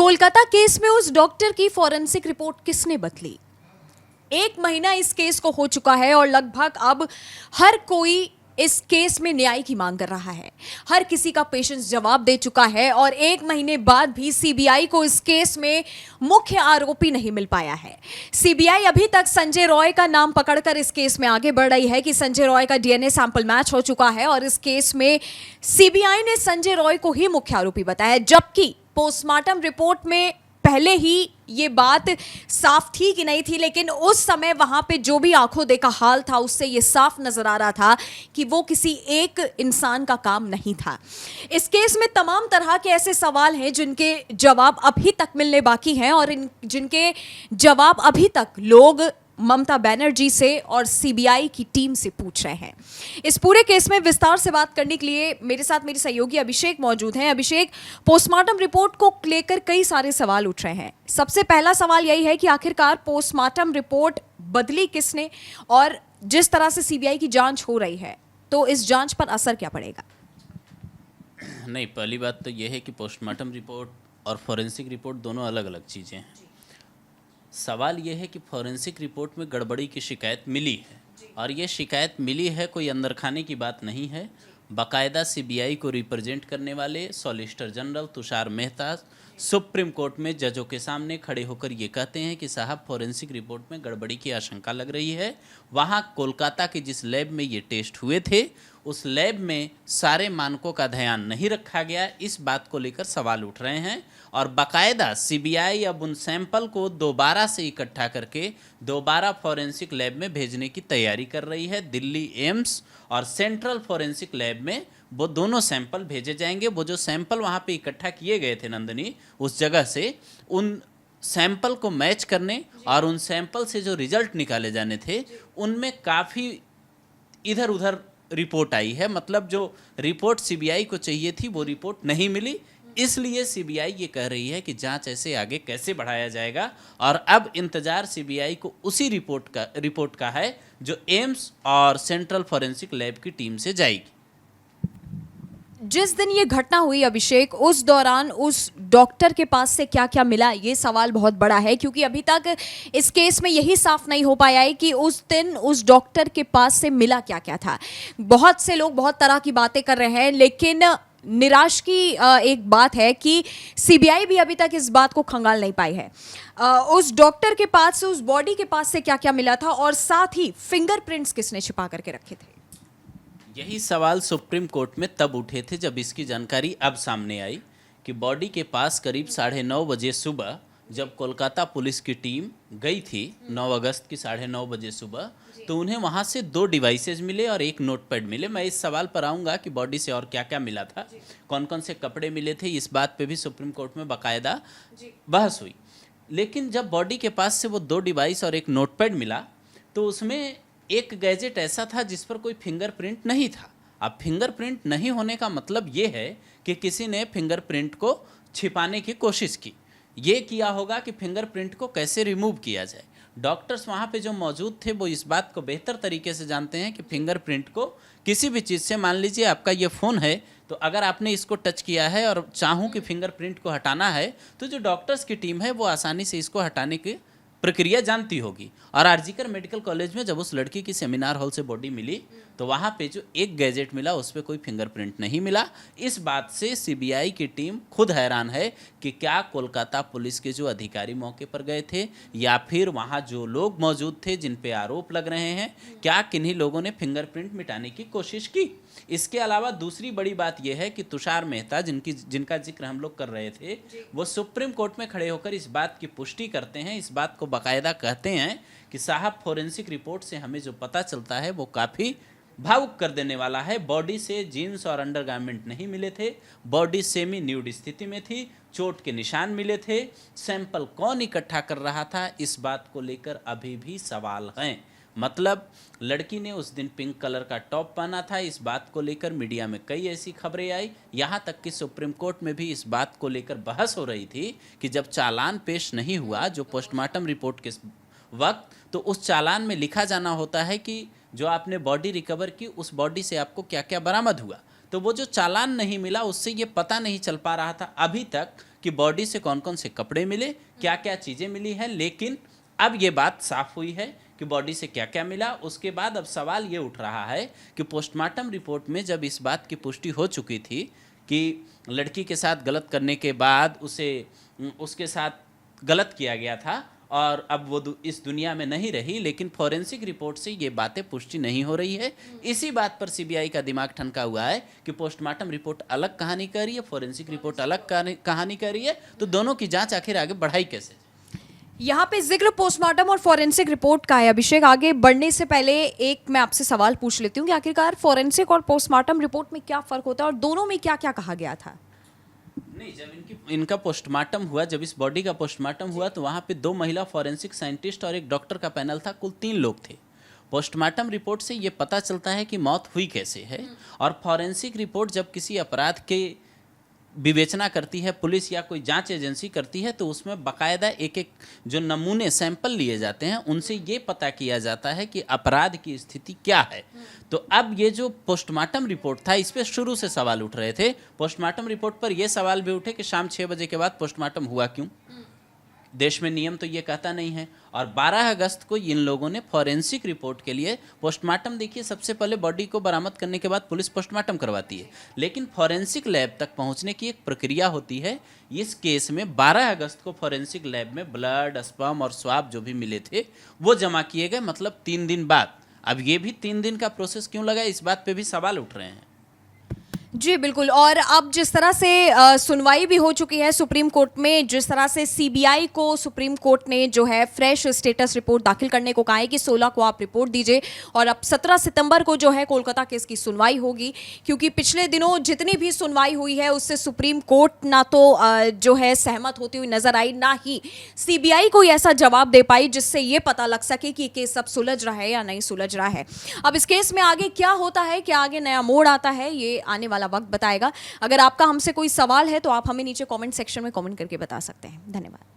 Kolkata case में उस doctor की फॉरेंसिक रिपोर्ट किसने बदली? 1 महीना इस केस को हो चुका है और लगभग अब हर कोई इस केस में न्याय की मांग कर रहा है। हर किसी का पेशेंस जवाब दे चुका है और 1 महीने बाद भी सीबीआई को इस केस में मुख्य आरोपी नहीं मिल पाया है। सीबीआई अभी तक संजय रॉय का नाम पकड़कर इस केस में आगे बढ़ रही है कि संजय रॉय का डीएनए सैंपल मैच हो चुका है और इस केस में सीबीआई ने संजय रॉय को ही मुख्य आरोपी बताया है, जबकि पोस्टमार्टम रिपोर्ट में पहले ही ये बात साफ थी कि नहीं थी, लेकिन उस समय वहां पे जो भी आंखों देखा हाल था उससे ये साफ नजर आ रहा था कि वो किसी एक इंसान का काम नहीं था। इस केस में तमाम तरह के ऐसे सवाल हैं जिनके जवाब अभी तक मिलने बाकी हैं और जिनके जवाब अभी तक लोग ममता बनर्जी से और सीबीआई की टीम से पूछ रहे हैं। इस पूरे केस में विस्तार से बात करने के लिए मेरे साथ मेरे सहयोगी अभिषेक मौजूद हैं। अभिषेक, पोस्टमार्टम रिपोर्ट को लेकर कई सारे सवाल उठ रहे हैं। सबसे पहला सवाल यही है कि आखिरकार पोस्टमार्टम रिपोर्ट बदली किसने, और जिस तरह से सीबीआई की जांच हो रही है तो इस जांच पर असर क्या पड़ेगा? नहीं, पहली बात तो यह है कि पोस्टमार्टम रिपोर्ट और फॉरेंसिक रिपोर्ट दोनों अलग अलग चीज़ें हैं। सवाल यह है कि फॉरेंसिक रिपोर्ट में गड़बड़ी की शिकायत मिली है और ये शिकायत मिली है, कोई अंदर खाने की बात नहीं है। बाकायदा सीबीआई को रिप्रेजेंट करने वाले solicitor general Tushar Mehta supreme court में जजों के सामने खड़े होकर ये कहते हैं कि साहब, फॉरेंसिक रिपोर्ट में गड़बड़ी की आशंका लग रही है। वहाँ कोलकाता के जिस लैब में ये टेस्ट हुए थे उस लैब में सारे मानकों का ध्यान नहीं रखा गया। इस बात को लेकर सवाल उठ रहे हैं और बाकायदा सीबीआई अब उन सैंपल को दोबारा से इकट्ठा करके दोबारा फॉरेंसिक लैब में भेजने की तैयारी कर रही है। दिल्ली एम्स और सेंट्रल फॉरेंसिक लैब में वो दोनों सैंपल भेजे जाएंगे। वो जो सैंपल वहाँ पे इकट्ठा किए गए थे नंदनी, उस जगह से उन सैंपल को मैच करने और उन सैंपल से जो रिजल्ट निकाले जाने थे उनमें काफ़ी इधर उधर रिपोर्ट आई है। मतलब जो रिपोर्ट सीबीआई को चाहिए थी वो रिपोर्ट नहीं मिली। इसलिए सीबीआई ये कह रही है कि जांच ऐसे आगे कैसे बढ़ाया जाएगा और अब इंतजार सीबीआई को उसी रिपोर्ट का है जो एम्स और सेंट्रल फॉरेंसिक लैब की टीम से जाएगी। जिस दिन ये घटना हुई अभिषेक, उस दौरान उस डॉक्टर के पास से क्या क्या मिला, ये सवाल बहुत बड़ा है, क्योंकि अभी तक इस केस में यही साफ नहीं हो पाया है कि उस दिन उस डॉक्टर के पास से मिला क्या क्या था। बहुत से लोग बहुत तरह की बातें कर रहे हैं, लेकिन निराश की एक बात है कि सीबीआई भी अभी तक इस बात को खंगाल नहीं पाई है। उस डॉक्टर के पास से, उस बॉडी के पास से क्या क्या मिला था और साथ ही फिंगरप्रिंट्स किसने छिपा करके रखे थे? यही सवाल सुप्रीम कोर्ट में तब उठे थे जब इसकी जानकारी अब सामने आई कि बॉडी के पास करीब 9:30 बजे सुबह जब कोलकाता पुलिस की टीम गई थी 9 अगस्त की 9:30 बजे सुबह, तो उन्हें वहां से 2 डिवाइसेज मिले और 1 नोटपैड मिले। मैं इस सवाल पर आऊँगा कि बॉडी से और क्या क्या मिला था, कौन कौन से कपड़े मिले थे, इस बात पे भी सुप्रीम कोर्ट में बाकायदा बहस हुई। लेकिन जब बॉडी के पास से वो 2 डिवाइस और 1 नोटपैड मिला तो उसमें एक गैजेट ऐसा था जिस पर कोई फिंगरप्रिंट नहीं था। अब फिंगरप्रिंट नहीं होने का मतलब ये है कि किसी ने फिंगरप्रिंट को छिपाने की कोशिश की। ये किया होगा कि फिंगरप्रिंट को कैसे रिमूव किया जाए। डॉक्टर्स वहाँ पे जो मौजूद थे वो इस बात को बेहतर तरीके से जानते हैं कि फिंगरप्रिंट को किसी भी चीज़ से, मान लीजिए आपका ये फ़ोन है तो अगर आपने इसको टच किया है और चाहूँ कि फिंगरप्रिंट को हटाना है तो जो डॉक्टर्स की टीम है वो आसानी से इसको हटाने की प्रक्रिया जानती होगी। और आरजीकर मेडिकल कॉलेज में जब उस लड़की की सेमिनार हॉल से बॉडी मिली तो वहाँ पे जो एक गैजेट मिला उस पर कोई फिंगरप्रिंट नहीं मिला। इस बात से सीबीआई की टीम खुद हैरान है कि क्या कोलकाता पुलिस के जो अधिकारी मौके पर गए थे या फिर वहाँ जो लोग मौजूद थे जिन पे आरोप लग रहे हैं, क्या किन्हीं लोगों ने फिंगरप्रिंट मिटाने की कोशिश की। इसके अलावा दूसरी बड़ी बात यह है कि तुषार मेहता जिनका जिक्र हम लोग कर रहे थे, वो सुप्रीम कोर्ट में खड़े होकर इस बात की पुष्टि करते हैं, इस बात को बाकायदा कहते हैं कि साहब, फॉरेंसिक रिपोर्ट से हमें जो पता चलता है वो काफ़ी भावुक कर देने वाला है। बॉडी से जीन्स और अंडरगारमेंट नहीं मिले थे, बॉडी सेमी न्यूड स्थिति में थी, चोट के निशान मिले थे। सैंपल कौन इकट्ठा कर रहा था, इस बात को लेकर अभी भी सवाल हैं। मतलब लड़की ने उस दिन पिंक कलर का टॉप पहना था, इस बात को लेकर मीडिया में कई ऐसी खबरें आई। यहाँ तक कि सुप्रीम कोर्ट में भी इस बात को लेकर बहस हो रही थी कि जब चालान पेश नहीं हुआ जो पोस्टमार्टम रिपोर्ट के वक्त, तो उस चालान में लिखा जाना होता है कि जो आपने बॉडी रिकवर की उस बॉडी से आपको क्या क्या बरामद हुआ। तो वो जो चालान नहीं मिला उससे ये पता नहीं चल पा रहा था अभी तक कि बॉडी से कौन कौन से कपड़े मिले, क्या क्या चीज़ें मिली हैं, लेकिन अब ये बात साफ हुई है कि बॉडी से क्या क्या मिला। उसके बाद अब सवाल ये उठ रहा है कि पोस्टमार्टम रिपोर्ट में जब इस बात की पुष्टि हो चुकी थी कि लड़की के साथ गलत करने के बाद उसके साथ गलत किया गया था और अब वो इस दुनिया में नहीं रही, लेकिन फॉरेंसिक रिपोर्ट से ये बातें पुष्टि नहीं हो रही है। इसी बात पर सीबीआई का दिमाग ठनका हुआ है कि पोस्टमार्टम रिपोर्ट अलग कहानी कर रही है, फॉरेंसिक रिपोर्ट अलग कहानी कर रही है, तो दोनों की जांच आखिर आगे बढ़ाई कैसे। यहाँ पे जिक्र पोस्टमार्टम और फॉरेंसिक रिपोर्ट का है। अभिषेक, आगे बढ़ने से पहले एक मैं आपसे सवाल पूछ लेती हूँ कि आखिरकार फॉरेंसिक और पोस्टमार्टम रिपोर्ट में क्या फर्क होता है और दोनों में क्या क्या कहा गया था? नहीं, जब इनका पोस्टमार्टम हुआ, जब इस बॉडी का पोस्टमार्टम हुआ तो वहाँ पे 2 महिला फॉरेंसिक साइंटिस्ट और एक डॉक्टर का पैनल था, कुल 3 लोग थे। पोस्टमार्टम रिपोर्ट से ये पता चलता है कि मौत हुई कैसे है, और फॉरेंसिक रिपोर्ट जब किसी अपराध के विवेचना करती है पुलिस या कोई जांच एजेंसी करती है तो उसमें बाकायदा एक एक जो नमूने सैंपल लिए जाते हैं उनसे ये पता किया जाता है कि अपराध की स्थिति क्या है। तो अब ये जो पोस्टमार्टम रिपोर्ट था, इस पे शुरू से सवाल उठ रहे थे। पोस्टमार्टम रिपोर्ट पर यह सवाल भी उठे कि शाम 6 बजे के बाद पोस्टमार्टम हुआ क्यों। देश में नियम तो ये कहता नहीं है। और 12 अगस्त को इन लोगों ने फॉरेंसिक रिपोर्ट के लिए पोस्टमार्टम, देखिए सबसे पहले बॉडी को बरामद करने के बाद पुलिस पोस्टमार्टम करवाती है, लेकिन फॉरेंसिक लैब तक पहुंचने की एक प्रक्रिया होती है। इस केस में 12 अगस्त को फॉरेंसिक लैब में ब्लड, स्पर्म और स्वाब जो भी मिले थे वो जमा किए गए, मतलब 3 दिन बाद। अब ये भी 3 दिन का प्रोसेस क्यों लगा, इस बात पे भी सवाल उठ रहे हैं। जी बिल्कुल। और अब जिस तरह से सुनवाई भी हो चुकी है सुप्रीम कोर्ट में, जिस तरह से सीबीआई को सुप्रीम कोर्ट ने जो है फ्रेश स्टेटस रिपोर्ट दाखिल करने को कहा है कि 16 को आप रिपोर्ट दीजिए, और अब 17 सितंबर को जो है कोलकाता केस की सुनवाई होगी। क्योंकि पिछले दिनों जितनी भी सुनवाई हुई है उससे सुप्रीम कोर्ट ना तो जो है सहमत होती हुई नजर आई, ना ही सीबीआई कोई ऐसा जवाब दे पाई जिससे ये पता लग सके कि केस अब सुलझ रहा है या नहीं सुलझ रहा है। अब इस केस में आगे क्या होता है, क्या आगे नया मोड़ आता है, ये आने वाला वक्त बताएगा। अगर आपका हमसे कोई सवाल है तो आप हमें नीचे कमेंट सेक्शन में कमेंट करके बता सकते हैं। धन्यवाद।